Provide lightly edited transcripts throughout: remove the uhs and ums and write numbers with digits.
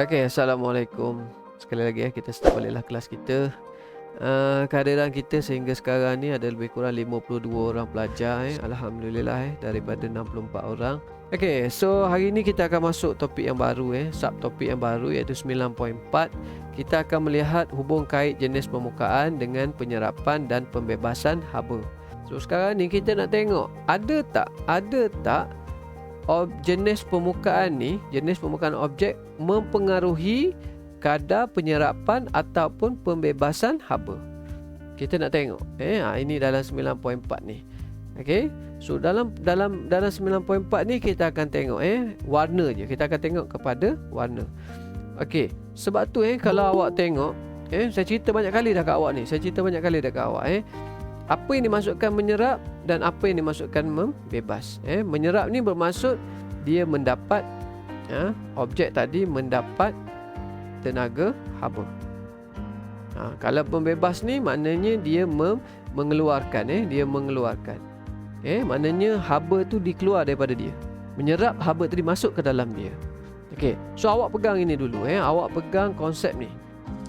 Okey, Assalamualaikum. Sekali lagi kita start baliklah kelas kita. Kehadiran kita sehingga sekarang ni ada lebih kurang 52 orang pelajar Alhamdulillah daripada 64 orang. Okey, so hari ni kita akan masuk topik yang baru subtopik yang baru iaitu 9.4. Kita akan melihat hubung kait jenis permukaan dengan penyerapan dan pembebasan haba. So sekarang ni kita nak tengok ada tak jenis permukaan ni, jenis permukaan objek mempengaruhi kadar penyerapan ataupun pembebasan haba. Kita nak tengok. Ini dalam 9.4 ni. Okey. So dalam 9.4 ni kita akan tengok warna je. Kita akan tengok kepada warna. Okey. Sebab tu kalau awak tengok, saya cerita banyak kali dah kat awak ni. Apa yang dimasukkan menyerap dan apa yang dimasukkan membebas. Menyerap ni bermaksud dia mendapat objek tadi mendapat tenaga haba. Kalau pembebas ni maknanya dia mengeluarkan maknanya haba tu dikeluar daripada dia. Menyerap haba tadi masuk ke dalam dia. Okey. So awak pegang ini dulu awak pegang konsep ni.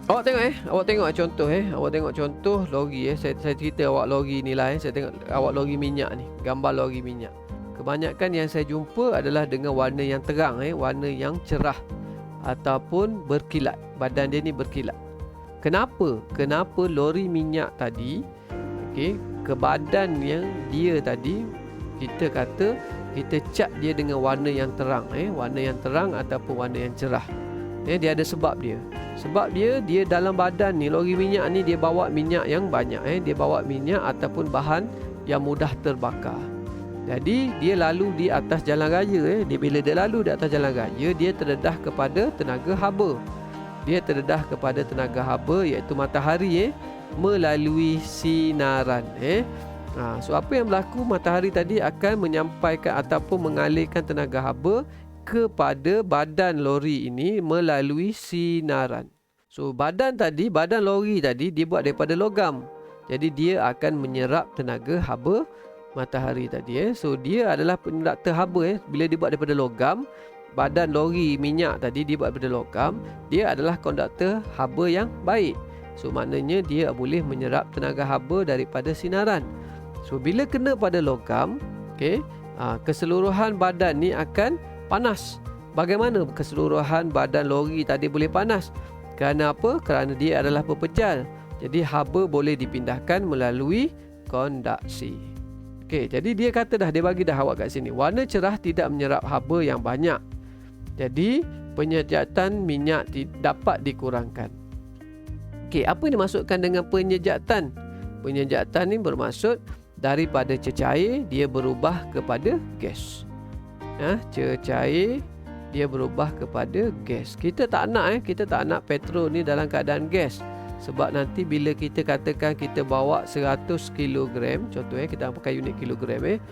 Awak tengok contoh awak tengok contoh lori saya cerita awak lori ni lah saya tengok awak lori minyak ni, gambar lori minyak. Kebanyakan yang saya jumpa adalah dengan warna yang terang warna yang cerah ataupun berkilat. Badan dia ni berkilat. Kenapa lori minyak tadi ke badan yang dia tadi kita kata kita cat dia dengan warna yang terang warna yang terang ataupun warna yang cerah. Dia ada sebab dia. Sebab dia dalam badan ni lori minyak ni dia bawa minyak yang banyak dia bawa minyak ataupun bahan yang mudah terbakar. Jadi dia lalu di atas jalan raya bila dia lalu di atas jalan raya dia terdedah kepada tenaga haba. Dia terdedah kepada tenaga haba iaitu matahari melalui sinaran So apa yang berlaku, matahari tadi akan menyampaikan ataupun mengalirkan tenaga haba kepada badan lori ini melalui sinaran. So badan lori tadi dibuat daripada logam. Jadi dia akan menyerap tenaga haba matahari tadi So dia adalah penyerap haba bila dibuat daripada logam. Badan lori minyak tadi dibuat daripada logam. Dia adalah konduktor haba yang baik. So maknanya dia boleh menyerap tenaga haba daripada sinaran. So bila kena pada logam, keseluruhan badan ni akan panas. Bagaimana keseluruhan badan lori tadi boleh panas? Kerana apa? Kerana dia adalah pepejal. Jadi haba boleh dipindahkan melalui konduksi. Jadi dia kata dia bagi awak kat sini. Warna cerah tidak menyerap haba yang banyak. Jadi penyejatan minyak dapat dikurangkan. Apa yang dimaksudkan dengan penyejatan? Penyejatan ni bermaksud daripada cecair dia berubah kepada gas. Cecair dia berubah kepada gas. Kita tak nak petrol ni dalam keadaan gas. Sebab nanti bila kita katakan kita bawa 100 kg, contoh kita pakai unit kilogram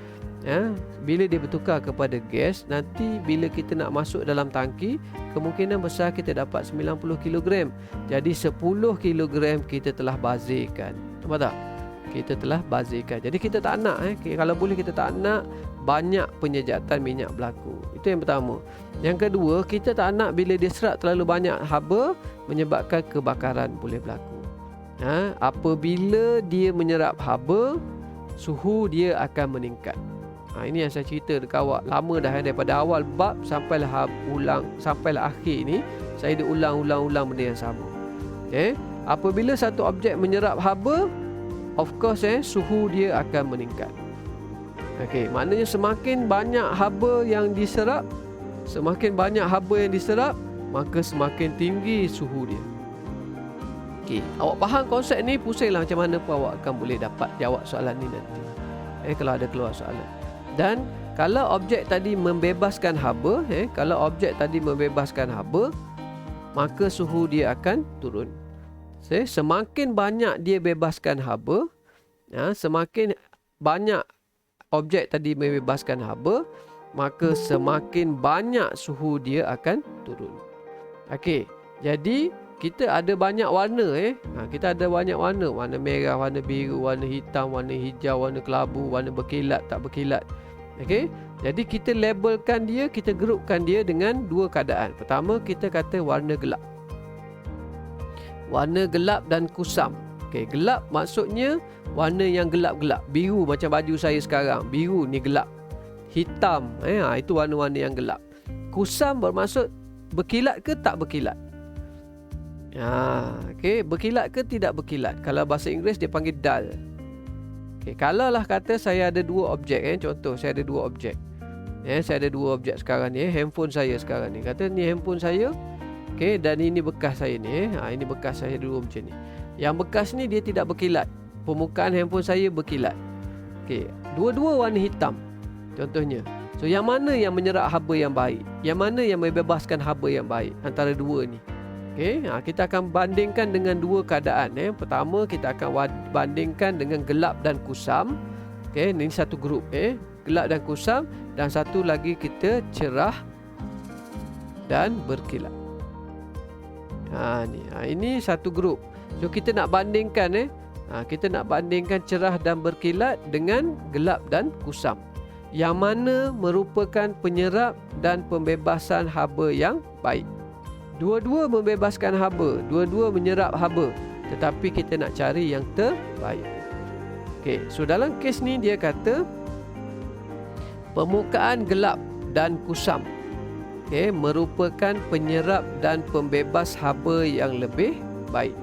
bila dia bertukar kepada gas, nanti bila kita nak masuk dalam tangki, kemungkinan besar kita dapat 90 kg. Jadi 10 kg kita telah bazirkan. Nampak tak? Kita telah bazirkan. Jadi kita tak nak kalau boleh kita tak nak banyak penyejatan minyak berlaku. Itu yang pertama. Yang kedua, kita tak nak bila dia serap terlalu banyak haba menyebabkan kebakaran boleh berlaku. Apabila dia menyerap haba, suhu dia akan meningkat. Ini yang saya cerita dekat awak lama dah daripada awal bab sampailah akhir ni saya dah ulang benda yang sama. Apabila satu objek menyerap haba, of course suhu dia akan meningkat. Maknanya semakin banyak haba yang diserap, maka semakin tinggi suhu dia. Awak faham konsep ni, pusinglah macam mana pun awak akan boleh dapat jawab soalan ni nanti. Kalau ada keluar soalan. Dan kalau objek tadi membebaskan haba, maka suhu dia akan turun. Semakin banyak dia bebaskan haba, semakin banyak objek tadi membebaskan haba, maka semakin banyak suhu dia akan turun. Jadi kita ada banyak warna kita ada banyak warna. Warna merah, warna biru, warna hitam, warna hijau, warna kelabu, warna berkilat, tak berkilat. Okey. Jadi kita labelkan dia, kita grupkan dia dengan dua keadaan. Pertama, kita kata warna gelap. Warna gelap dan kusam. Okey, gelap maksudnya warna yang gelap-gelap. Biru macam baju saya sekarang. Biru ni gelap. Hitam, itu warna-warna yang gelap. Kusam bermaksud berkilat ke tak berkilat. Okey, berkilat ke tidak berkilat. Kalau bahasa Inggeris dia panggil dull. Okey, kalau lah kata saya ada dua objek, contoh saya ada dua objek. Saya ada dua objek sekarang ni, handphone saya sekarang ni. Kata ni handphone saya. Okey, dan ini bekas saya ni. Ini bekas saya dulu macam ni. Yang bekas ni dia tidak berkilat. Permukaan handphone saya berkilat. Okey, dua-dua warna hitam. Contohnya. So yang mana yang menyerap haba yang baik? Yang mana yang membebaskan haba yang baik antara dua ni? Okey, kita akan bandingkan dengan dua keadaan. Pertama, kita akan bandingkan dengan gelap dan kusam. Okey, ini satu grup. Gelap dan kusam. Dan satu lagi kita cerah dan berkilat. Ini satu grup. So kita nak bandingkan. Kita nak bandingkan cerah dan berkilat dengan gelap dan kusam. Yang mana merupakan penyerap dan pembebasan haba yang baik. Dua-dua membebaskan haba, dua-dua menyerap haba, tetapi kita nak cari yang terbaik. Okey, so dalam kes ni dia kata permukaan gelap dan kusam, merupakan penyerap dan pembebas haba yang lebih baik.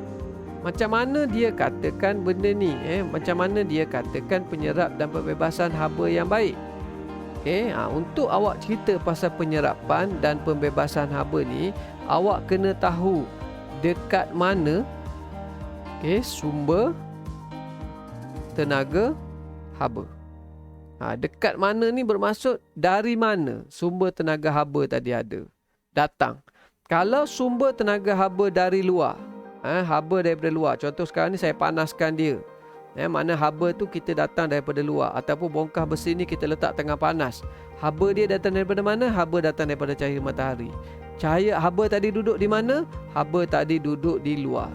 Macam mana dia katakan benda ni? Macam mana dia katakan penyerap dan pembebasan haba yang baik? Untuk awak cerita pasal penyerapan dan pembebasan haba ni, awak kena tahu dekat mana sumber tenaga haba. Dekat mana ni bermaksud dari mana sumber tenaga haba tadi ada, datang. Kalau sumber tenaga haba dari luar, haba daripada luar. Contoh sekarang ni saya panaskan dia. Mana haba tu kita datang daripada luar, ataupun bongkah besi ni kita letak tengah panas. Haba dia datang daripada mana? Haba datang daripada cahaya matahari. Cahaya haba tadi duduk di mana? Haba tadi duduk di luar.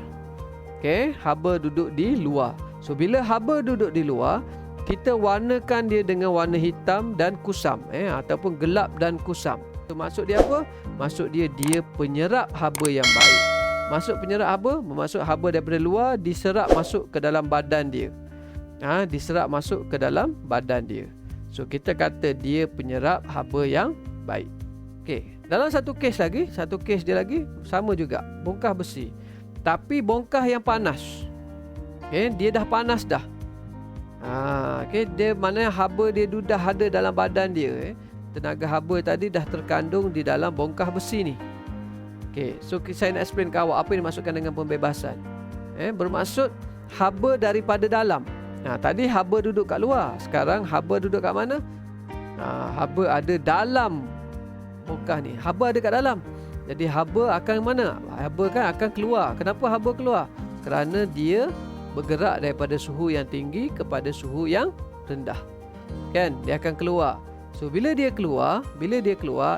Haba duduk di luar. So bila haba duduk di luar, kita warnakan dia dengan warna hitam dan kusam, ataupun gelap dan kusam. So, maksud dia apa? Maksud dia penyerap haba yang baik. Masuk penyerap haba, bermaksud haba daripada luar diserap masuk ke dalam badan dia. Diserap masuk ke dalam badan dia. So kita kata dia penyerap haba yang baik. Okey, dalam satu kes dia lagi sama juga, bongkah besi. Tapi bongkah yang panas. Dia dah panas dah. Dia mana haba dia dah ada dalam badan dia. Tenaga haba tadi dah terkandung di dalam bongkah besi ni. So saya nak explain ke awak apa yang dimaksudkan dengan pembebasan. Bermaksud haba daripada dalam. Tadi haba duduk kat luar, sekarang haba duduk kat mana? Haba ada dalam bongkah ni. Haba ada kat dalam. Jadi haba akan mana? Haba kan akan keluar. Kenapa haba keluar? Kerana dia bergerak daripada suhu yang tinggi kepada suhu yang rendah. Dia akan keluar. So bila dia keluar,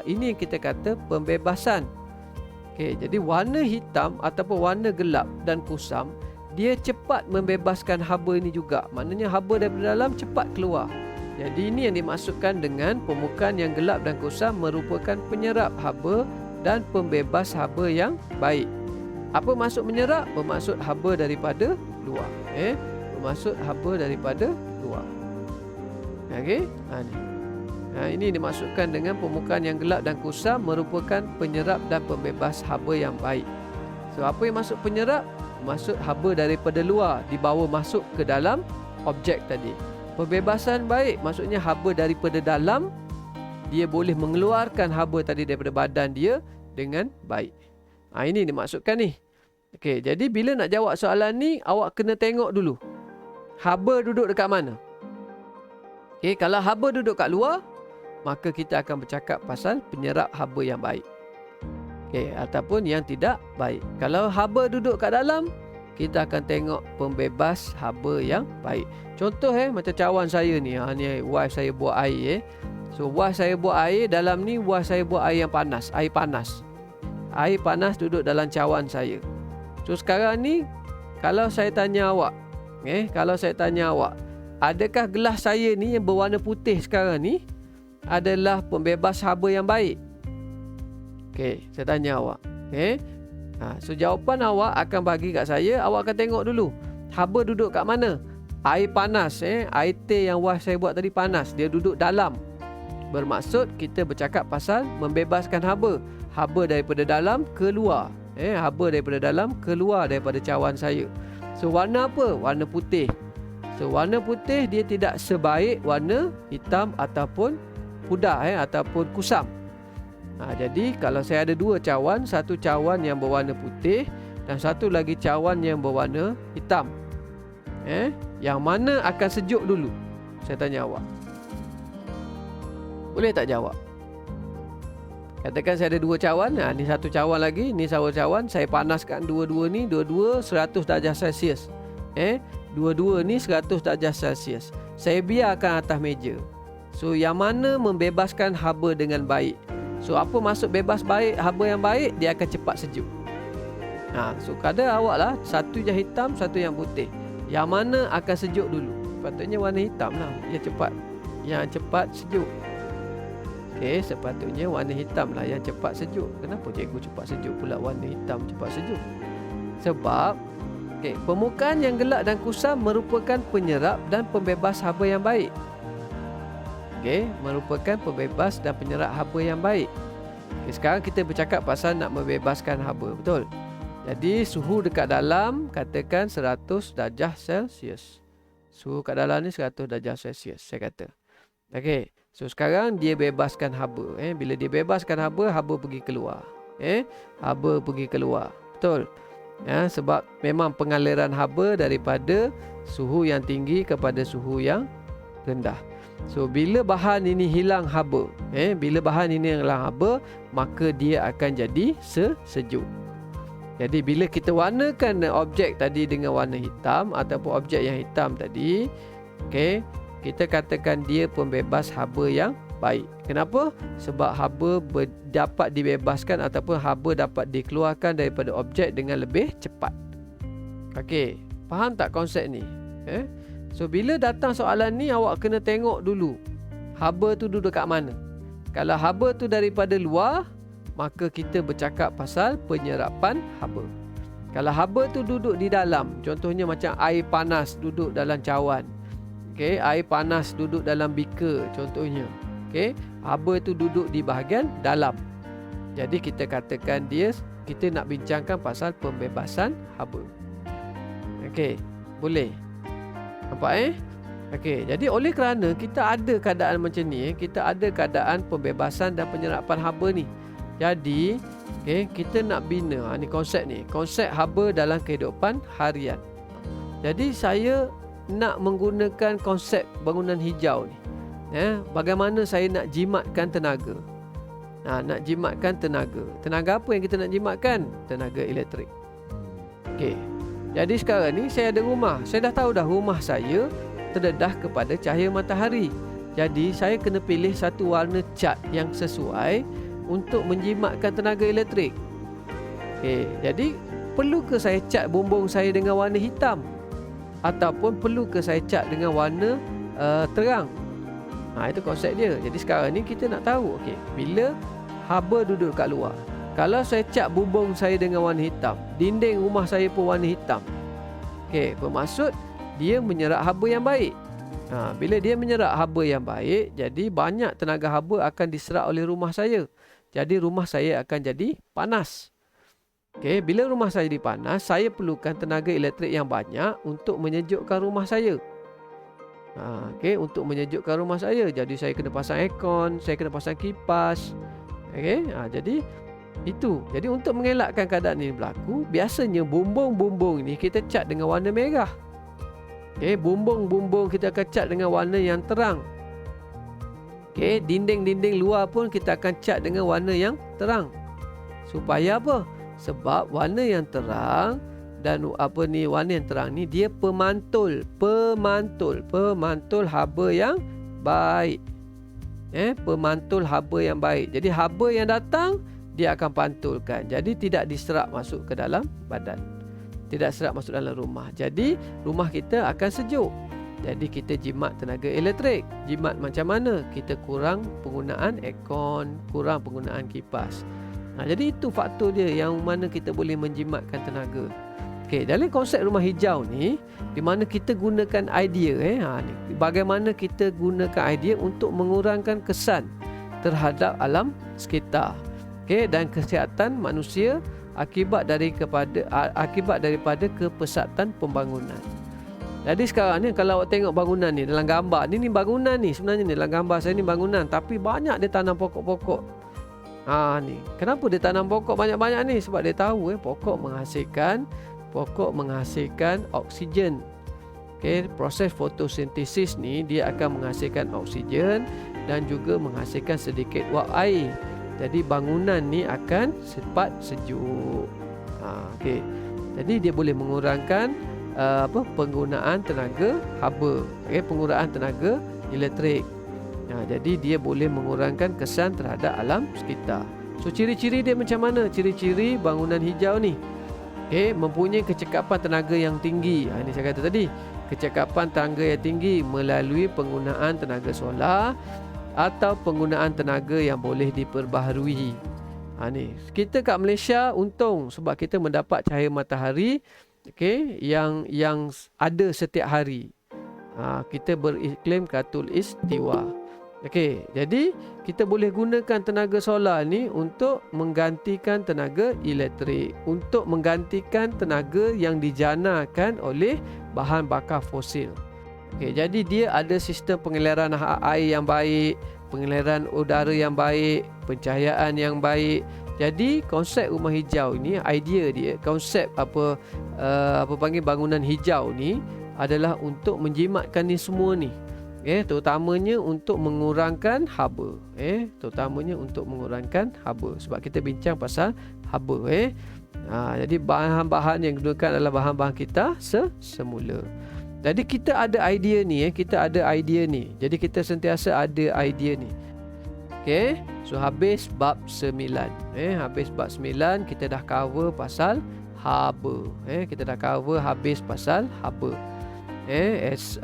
ini yang kita kata pembebasan. Jadi warna hitam ataupun warna gelap dan kusam, dia cepat membebaskan haba ini juga. Maknanya haba daripada dalam cepat keluar. Jadi ini yang dimaksudkan dengan permukaan yang gelap dan kusam merupakan penyerap haba dan pembebas haba yang baik. Apa maksud menyerap? Bermaksud haba daripada luar. Bermaksud haba daripada luar. Ni. Ini dimaksudkan dengan permukaan yang gelap dan kusam merupakan penyerap dan pembebas haba yang baik. So apa yang maksud penyerap? Maksud haba daripada luar dibawa masuk ke dalam objek tadi. Pembebasan baik maksudnya haba daripada dalam, dia boleh mengeluarkan haba tadi daripada badan dia dengan baik. Ini dimaksudkan ni. Jadi bila nak jawab soalan ni, awak kena tengok dulu haba duduk dekat mana. Kalau haba duduk kat luar, maka kita akan bercakap pasal penyerap haba yang baik. Ataupun yang tidak baik. Kalau haba duduk kat dalam, kita akan tengok pembebas haba yang baik. Contoh macam cawan saya ni, ni wife saya buat air. So wife saya buat air, dalam ni wife saya buat air yang panas, air panas. Air panas duduk dalam cawan saya. So sekarang ni kalau saya tanya awak, adakah gelas saya ni yang berwarna putih sekarang ni adalah pembebas haba yang baik? Okey, saya tanya awak. Okey. So jawapan awak akan bagi kat saya, awak akan tengok dulu. Haba duduk kat mana? Air panas, air teh yang wife saya buat tadi panas. Dia duduk dalam. Bermaksud kita bercakap pasal membebaskan haba. Haba daripada dalam keluar. Haba daripada dalam keluar daripada cawan saya. So warna apa? Warna putih. So warna putih dia tidak sebaik warna hitam ataupun pudar ataupun kusam. Jadi kalau saya ada dua cawan, satu cawan yang berwarna putih dan satu lagi cawan yang berwarna hitam, yang mana akan sejuk dulu? Saya tanya awak. Boleh tak jawab? Katakan saya ada dua cawan, ni satu cawan lagi, ni satu cawan. Saya panaskan dua-dua ni, dua-dua 100 darjah Celsius. Dua-dua ni 100 darjah Celsius. Saya biarkan atas meja. So yang mana membebaskan haba dengan baik? So apa maksud bebas baik, haba yang baik? Dia akan cepat sejuk. So kadar awak lah, satu yang hitam, satu yang putih. Yang mana akan sejuk dulu? Sepatutnya warna hitam lah, yang cepat sejuk. Okey, sepatutnya warna hitam lah yang cepat sejuk. Kenapa cikgu cepat sejuk pula warna hitam cepat sejuk? Sebab permukaan yang gelap dan kusam merupakan penyerap dan pembebas haba yang baik. Merupakan pembebas dan penyerap haba yang baik. Sekarang kita bercakap pasal nak membebaskan haba, betul? Jadi suhu dekat dalam katakan 100 darjah Celsius. Suhu kat dalam ni 100 darjah Celsius, saya kata. Okey. So sekarang dia bebaskan haba. Bila dia bebaskan haba, haba pergi keluar. Haba pergi keluar. Betul? Sebab memang pengaliran haba daripada suhu yang tinggi kepada suhu yang rendah. So bila bahan ini hilang haba, bila bahan ini hilang haba, maka dia akan jadi sejuk. Jadi bila kita warnakan objek tadi dengan warna hitam ataupun objek yang hitam tadi, kita katakan dia pembebas haba yang baik. Kenapa? Sebab haba dapat dibebaskan ataupun haba dapat dikeluarkan daripada objek dengan lebih cepat. Okey, faham tak konsep ni? So bila datang soalan ni, awak kena tengok dulu haba tu duduk kat mana. Kalau haba tu daripada luar, maka kita bercakap pasal penyerapan haba. Kalau haba tu duduk di dalam, contohnya macam air panas duduk dalam cawan, air panas duduk dalam beaker contohnya, haba tu duduk di bahagian dalam. Jadi kita katakan kita nak bincangkan pasal pembebasan haba. Boleh? Nampak jadi oleh kerana kita ada keadaan macam ni, kita ada keadaan pembebasan dan penyerapan haba ni. Jadi kita nak bina ni konsep haba dalam kehidupan harian. Jadi saya nak menggunakan konsep bangunan hijau ni. Bagaimana saya nak jimatkan tenaga? Nak jimatkan tenaga. Tenaga apa yang kita nak jimatkan? Tenaga elektrik. Jadi sekarang ni saya ada rumah. Saya dah tahu dah rumah saya terdedah kepada cahaya matahari. Jadi saya kena pilih satu warna cat yang sesuai untuk menjimatkan tenaga elektrik. Jadi perlu ke saya cat bumbung saya dengan warna hitam? Ataupun perlu ke saya cat dengan warna terang? Itu konsep dia. Jadi sekarang ni kita nak tahu, bila haba duduk kat luar, kalau saya cat bumbung saya dengan warna hitam, dinding rumah saya pun warna hitam, bermaksud dia menyerap haba yang baik. Bila dia menyerap haba yang baik, jadi banyak tenaga haba akan diserap oleh rumah saya. Jadi rumah saya akan jadi panas. Bila rumah saya dipanas, saya perlukan tenaga elektrik yang banyak untuk menyejukkan rumah saya. Untuk menyejukkan rumah saya, jadi saya kena pasang aircon, saya kena pasang kipas. Jadi itu. Jadi untuk mengelakkan keadaan ini berlaku, biasanya bumbung-bumbung ni kita cat dengan warna merah. Bumbung-bumbung kita akan cat dengan warna yang terang. Dinding-dinding luar pun kita akan cat dengan warna yang terang. Supaya apa? Sebab warna yang terang dan warna yang terang ni dia pemantul haba yang baik. Pemantul haba yang baik. Jadi haba yang datang dia akan pantulkan. Jadi tidak diserap masuk ke dalam badan. Tidak serap masuk dalam rumah. Jadi rumah kita akan sejuk. Jadi kita jimat tenaga elektrik. Jimat macam mana? Kita kurang penggunaan aircon, kurang penggunaan kipas. Jadi itu faktor dia yang mana kita boleh menjimatkan tenaga. Okey, dalam konsep rumah hijau ni, di mana kita gunakan idea ni, bagaimana kita gunakan idea untuk mengurangkan kesan terhadap alam sekitar. Okey, dan kesihatan manusia akibat daripada kepesatan pembangunan. Jadi sekarang ni kalau awak tengok bangunan ni dalam gambar ni bangunan ni sebenarnya ni dalam gambar saya ni bangunan, tapi banyak dia tanam pokok-pokok. Ni. Kenapa dia tanam pokok banyak-banyak ni? Sebab dia tahu pokok menghasilkan oksigen. Okey, proses fotosintesis ni dia akan menghasilkan oksigen dan juga menghasilkan sedikit wap air. Jadi bangunan ni akan cepat sejuk. Okey. Jadi dia boleh mengurangkan penggunaan tenaga haba, penggunaan tenaga elektrik. Jadi dia boleh mengurangkan kesan terhadap alam sekitar. So ciri-ciri dia macam mana? Ciri-ciri bangunan hijau ni mempunyai kecekapan tenaga yang tinggi. Ini saya kata tadi, kecekapan tenaga yang tinggi melalui penggunaan tenaga solar atau penggunaan tenaga yang boleh diperbaharui. Ni kita kat Malaysia untung sebab kita mendapat cahaya matahari yang ada setiap hari. Kita beriklim khatulistiwa. Jadi kita boleh gunakan tenaga solar ni untuk menggantikan tenaga elektrik, untuk menggantikan tenaga yang dijanakan oleh bahan bakar fosil. Jadi dia ada sistem pengaliran air yang baik, pengaliran udara yang baik, pencahayaan yang baik. Jadi konsep rumah hijau ni, idea dia, konsep bangunan hijau ni adalah untuk menjimatkan ni semua ni. Terutamanya untuk mengurangkan haba. Terutamanya untuk mengurangkan haba. Sebab kita bincang pasal haba. Jadi bahan-bahan yang digunakan adalah bahan-bahan kita semula. Jadi kita ada idea ni, Jadi kita sentiasa ada idea ni. So habis bab 9. Habis bab 9 kita dah cover pasal haba. Kita dah cover habis pasal haba.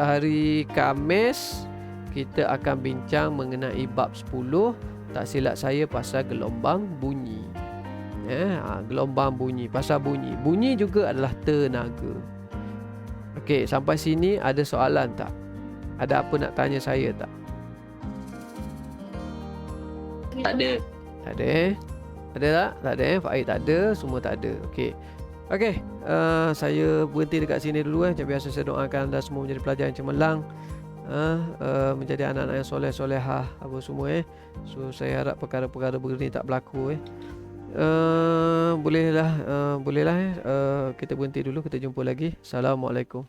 Hari Khamis kita akan bincang mengenai bab 10. Tak silap saya pasal gelombang bunyi. Gelombang bunyi, pasal bunyi. Bunyi juga adalah tenaga. Sampai sini ada soalan tak? Ada apa nak tanya saya tak? Tak ada. Tak ada. Ada tak? Tak ada. Faik tak ada. Semua tak ada. Okey. Saya berhenti dekat sini dulu. Macam biasa saya doakan anda semua menjadi pelajar yang cemerlang, menjadi anak-anak yang soleh-solehah apa semua. So saya harap perkara-perkara begini tak berlaku. Bolehlah kita berhenti dulu. Kita jumpa lagi. Assalamualaikum.